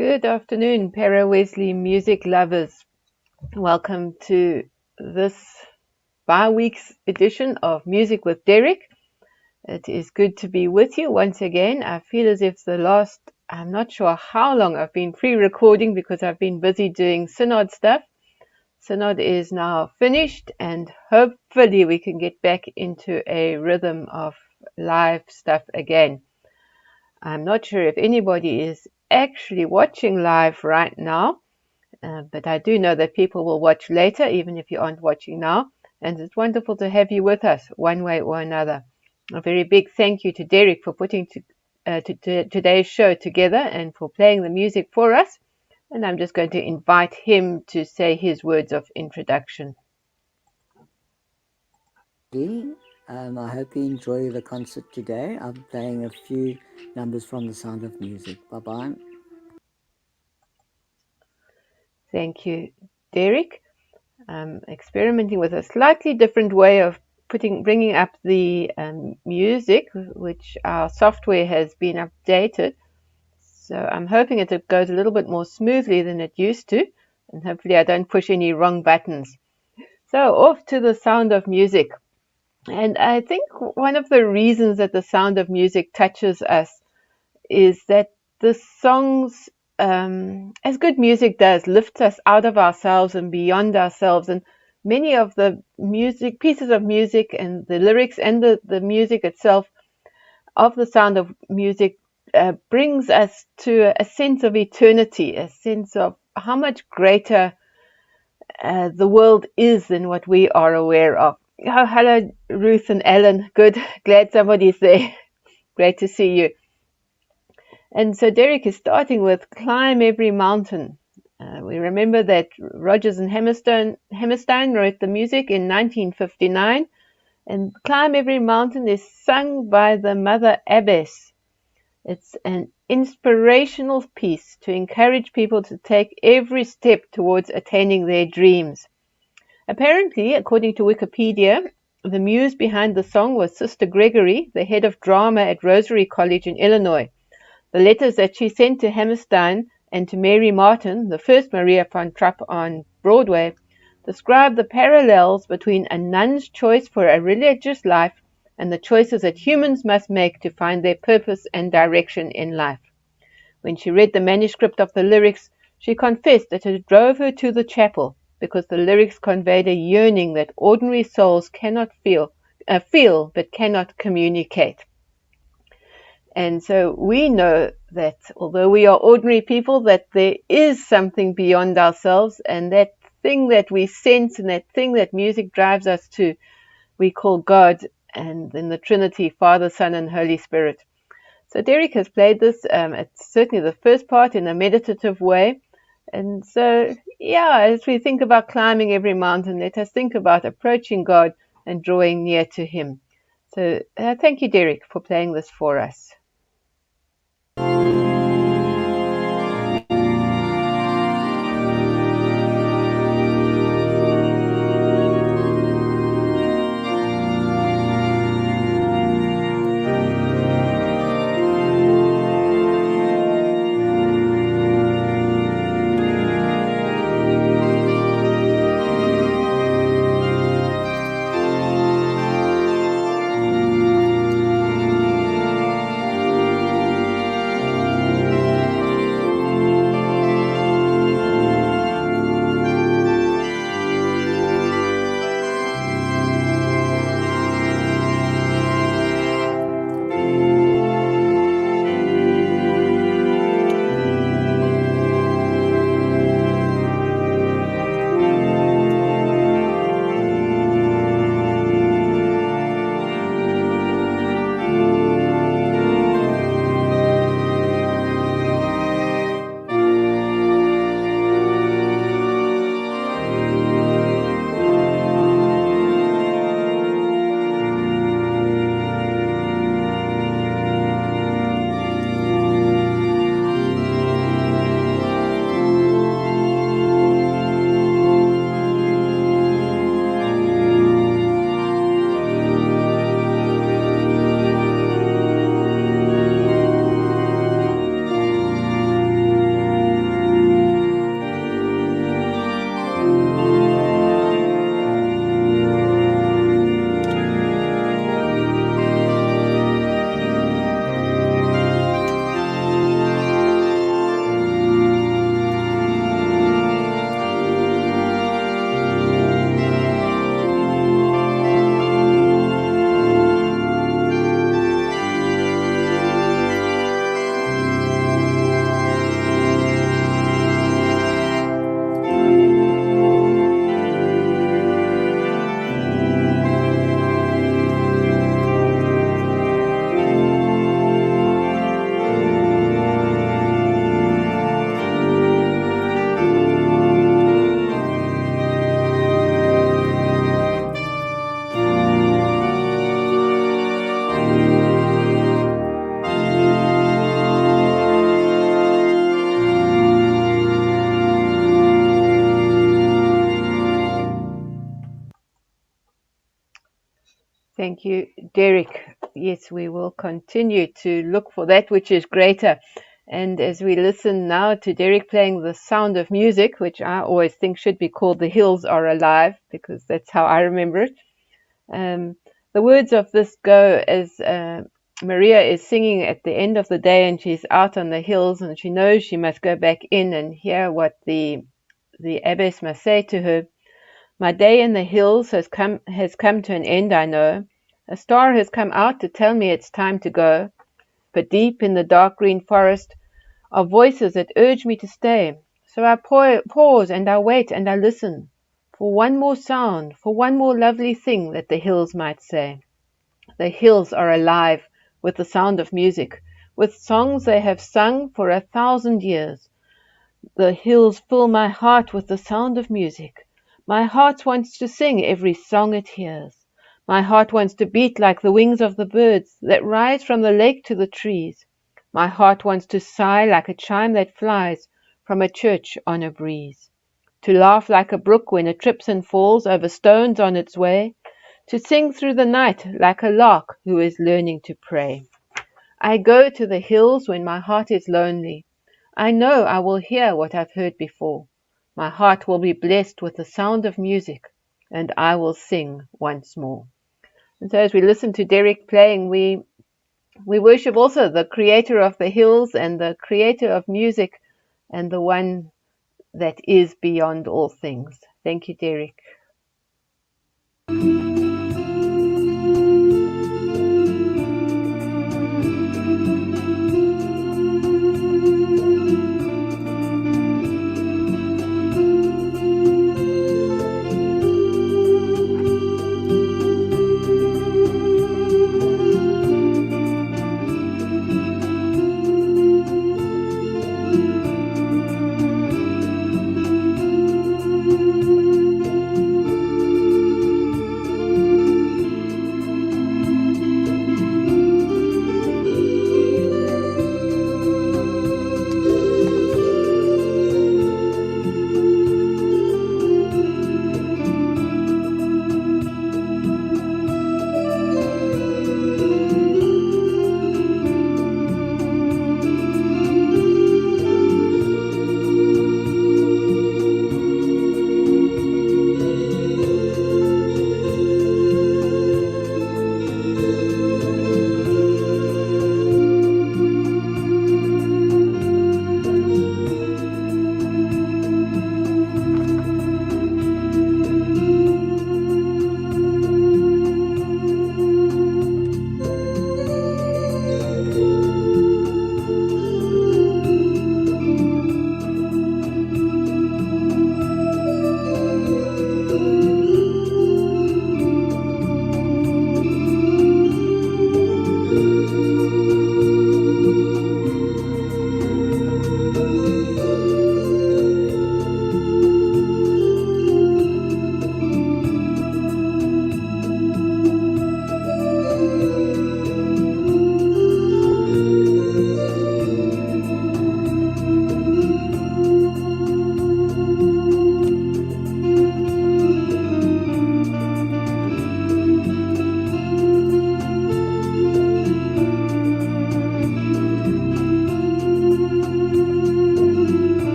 Good afternoon, Para Wesley music lovers. Welcome to this bi-week's edition of Music with Derek. It is good to be with you once again. I feel as if I'm not sure how long I've been pre-recording because I've been busy doing synod stuff. Synod is now finished and hopefully we can get back into a rhythm of live stuff again. I'm not sure if anybody is actually watching live right now, but I do know that people will watch later, even if you aren't watching now. And it's wonderful to have you with us one way or another. A very big thank you to Derek for putting today's show together and for playing the music for us. And I'm just going to invite him to say his words of introduction. I hope you enjoy the concert today. I'm playing a few numbers from The Sound of Music. Bye-bye. Thank you, Derek. I'm experimenting with a slightly different way of bringing up the music, which our software has been updated. So I'm hoping it goes a little bit more smoothly than it used to, and hopefully I don't push any wrong buttons. So off to The Sound of Music. And I think one of the reasons that The Sound of Music touches us is that the songs, as good music does, lifts us out of ourselves and beyond ourselves. And many of the pieces of music and the lyrics and the music itself of The Sound of Music brings us to a sense of eternity, a sense of how much greater the world is than what we are aware of. Oh, hello, Ruth and Ellen. Good. Glad somebody's there. Great to see you. And so Derek is starting with Climb Every Mountain. We remember that Rodgers and Hammerstein wrote the music in 1959. And Climb Every Mountain is sung by the Mother Abbess. It's an inspirational piece to encourage people to take every step towards attaining their dreams. Apparently, according to Wikipedia, the muse behind the song was Sister Gregory, the head of drama at Rosary College in Illinois. The letters that she sent to Hammerstein and to Mary Martin, the first Maria von Trapp on Broadway, describe the parallels between a nun's choice for a religious life and the choices that humans must make to find their purpose and direction in life. When she read the manuscript of the lyrics, she confessed that it drove her to the chapel because the lyrics conveyed a yearning that ordinary souls cannot feel but cannot communicate. And so we know that although we are ordinary people, that there is something beyond ourselves, and that thing that we sense and that thing that music drives us to, we call God, and in the Trinity, Father, Son, and Holy Spirit. So Derek has played this, it's certainly the first part in a meditative way. And so, as we think about climbing every mountain, let us think about approaching God and drawing near to Him. So thank you, Derek, for playing this for us. Thank you, Derek. Yes, we will continue to look for that which is greater. And as we listen now to Derek playing The Sound of Music, which I always think should be called The Hills Are Alive, because that's how I remember it. The words of this go as Maria is singing at the end of the day, and she's out on the hills, and she knows she must go back in and hear what the abbess must say to her. My day in the hills has come to an end, I know. A star has come out to tell me it's time to go. But deep in the dark green forest are voices that urge me to stay. So I pause and I wait and I listen for one more sound, for one more lovely thing that the hills might say. The hills are alive with the sound of music, with songs they have sung for 1,000 years. The hills fill my heart with the sound of music. My heart wants to sing every song it hears. My heart wants to beat like the wings of the birds that rise from the lake to the trees. My heart wants to sigh like a chime that flies from a church on a breeze. To laugh like a brook when it trips and falls over stones on its way. To sing through the night like a lark who is learning to pray. I go to the hills when my heart is lonely. I know I will hear what I've heard before. My heart will be blessed with the sound of music, and I will sing once more. And so as we listen to Derek playing, we worship also the creator of the hills and the creator of music and the one that is beyond all things. Thank you, Derek.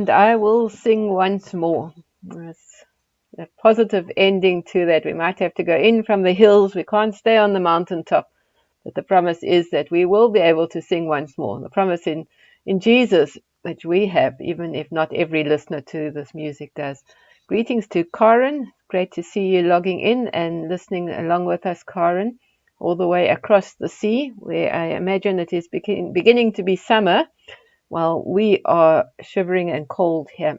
and I will sing once more. That's a positive ending to that. We might have to go in from the hills. We can't stay on the mountaintop. But the promise is that we will be able to sing once more. The promise in Jesus that we have, even if not every listener to this music does. Greetings to Karen. Great to see you logging in and listening along with us, Karen, all the way across the sea, where I imagine it is beginning to be summer, while we are shivering and cold here.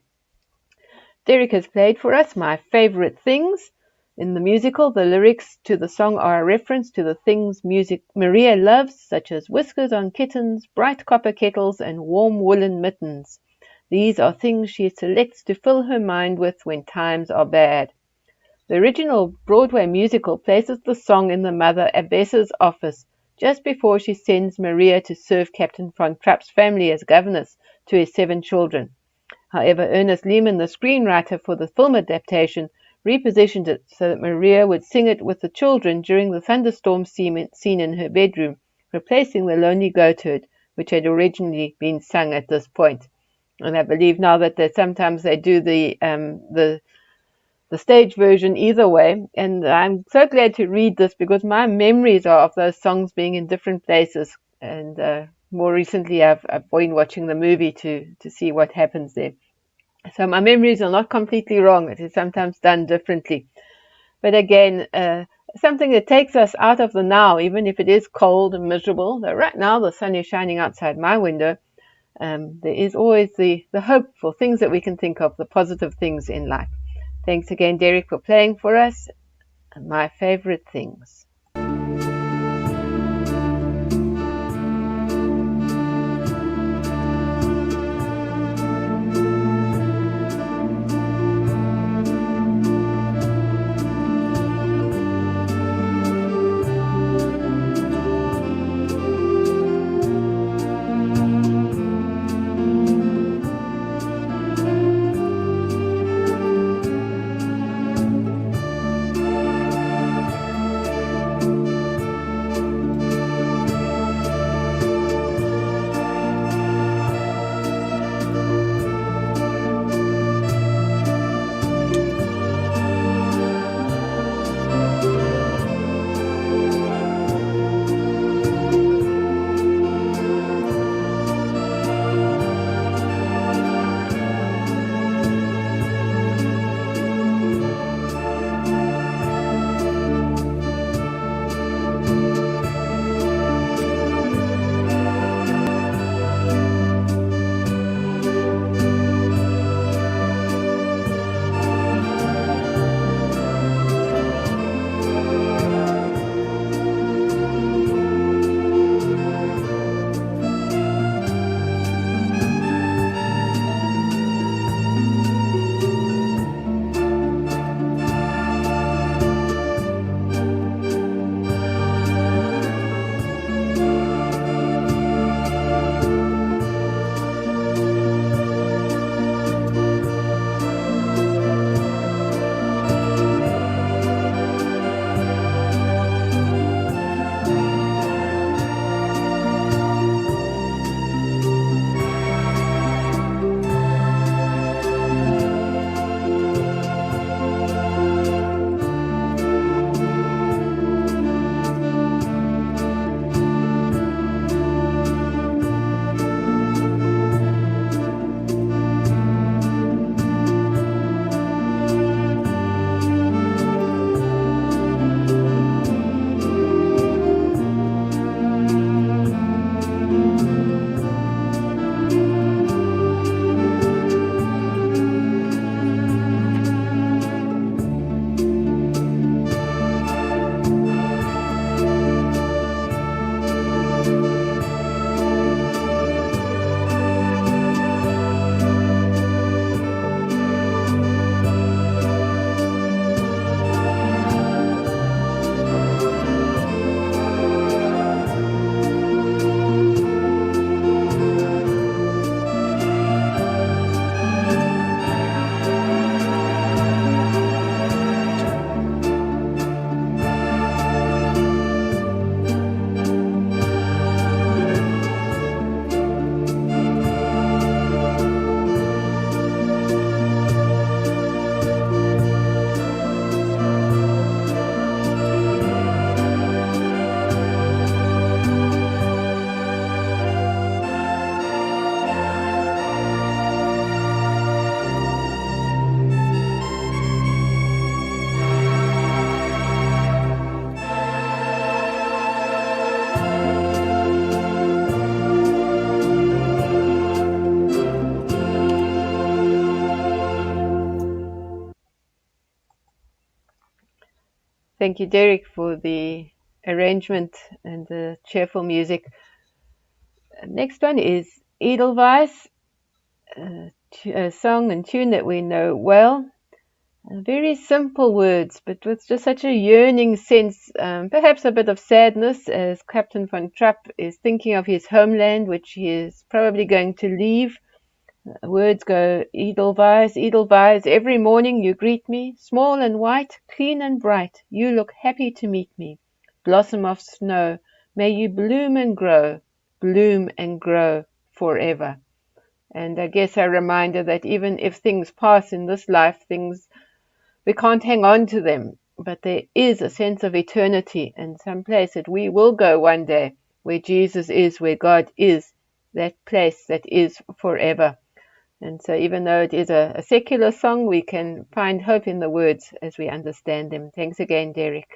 Derek has played for us My Favorite Things. In the musical, the lyrics to the song are a reference to the things Maria loves, such as whiskers on kittens, bright copper kettles, and warm woolen mittens. These are things she selects to fill her mind with when times are bad. The original Broadway musical places the song in the Mother Abbess's office just before she sends Maria to serve Captain Von Trapp's family as governess to his 7 children. However, Ernest Lehman, the screenwriter for the film adaptation, repositioned it so that Maria would sing it with the children during the thunderstorm scene in her bedroom, replacing the Lonely Goatherd, which had originally been sung at this point. And I believe now that sometimes they do the stage version either way. And I'm so glad to read this because my memories are of those songs being in different places. And more recently, I've been watching the movie to see what happens there. So my memories are not completely wrong. It is sometimes done differently. But again, something that takes us out of the now, even if it is cold and miserable. Though right now the sun is shining outside my window. There is always the hope for things that we can think of, the positive things in life. Thanks again, Derek, for playing for us. My Favorite Things. Thank you, Derek, for the arrangement and the cheerful music. Next one is Edelweiss, a song and tune that we know well. Very simple words, but with just such a yearning sense, perhaps a bit of sadness as Captain von Trapp is thinking of his homeland, which he is probably going to leave. Words go, Edelweiss, Edelweiss, every morning you greet me, small and white, clean and bright, you look happy to meet me. Blossom of snow, may you bloom and grow forever. And I guess a reminder that even if things pass in this life, we can't hang on to them, but there is a sense of eternity and some place that we will go one day, where Jesus is, where God is, that place that is forever. And so even though it is a secular song, we can find hope in the words as we understand them. Thanks again, Derek.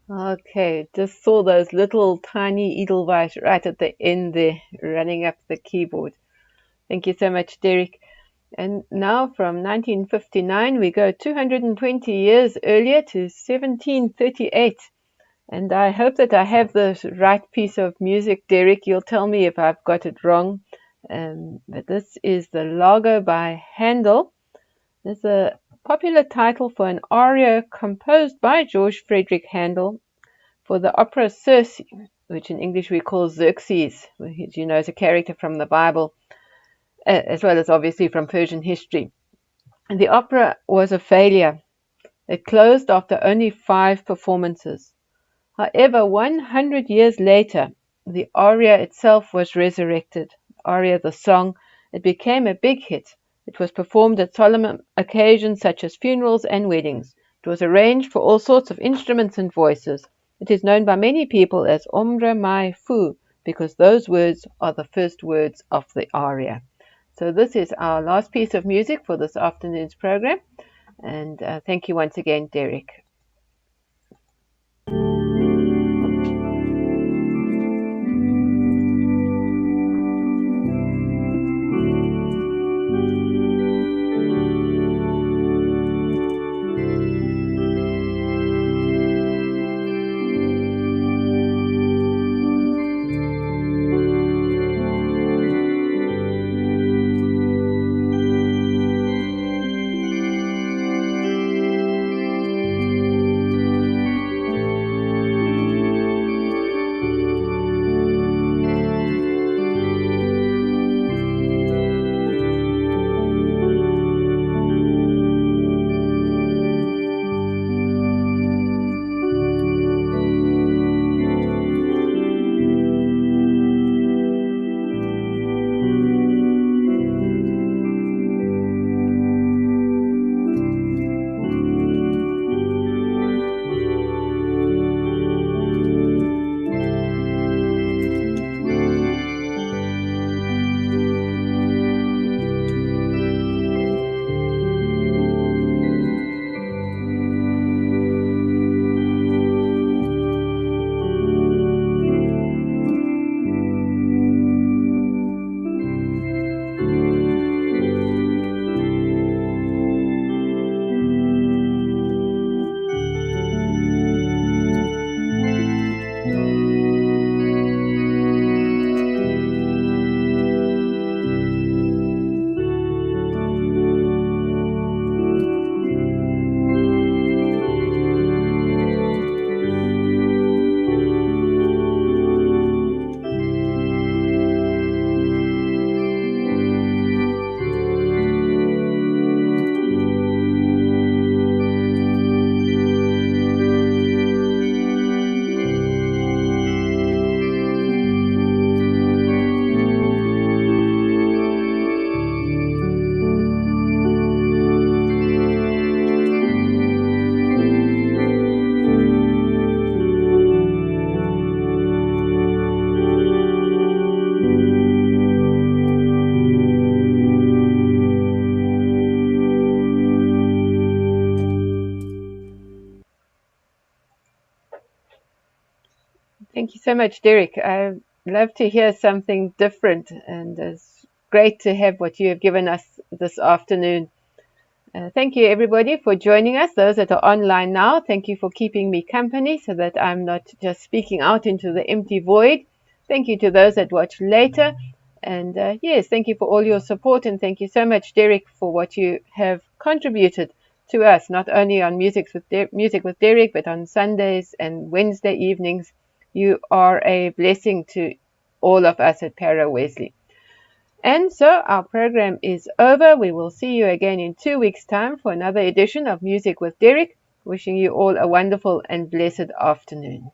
Okay, just saw those little tiny Edelweiss right at the end there, running up the keyboard. Thank you so much, Derek. And now from 1959, we go 220 years earlier to 1738. And I hope that I have the right piece of music, Derek. You'll tell me if I've got it wrong. But this is the Largo by Handel. It's a popular title for an aria composed by George Frederick Handel for the opera Circe, which in English we call Xerxes, which you know is a character from the Bible, as well as obviously from Persian history. And the opera was a failure. It closed after only 5 performances. However, 100 years later, the aria itself was resurrected. Aria, the song, it became a big hit. It was performed at solemn occasions such as funerals and weddings. It was arranged for all sorts of instruments and voices. It is known by many people as Ombre mai fu, because those words are the first words of the aria. So this is our last piece of music for this afternoon's program. And thank you once again, Derek. Thank you so much, Derek. I love to hear something different, and it's great to have what you have given us this afternoon. Thank you, everybody, for joining us. Those that are online now, thank you for keeping me company so that I'm not just speaking out into the empty void. Thank you to those that watch later. And yes, thank you for all your support. And thank you so much, Derek, for what you have contributed to us, not only on Music with Derek, but on Sundays and Wednesday evenings. You are a blessing to all of us at Para Wesley. And so our program is over. We will see you again in 2 weeks' time for another edition of Music with Derek. Wishing you all a wonderful and blessed afternoon.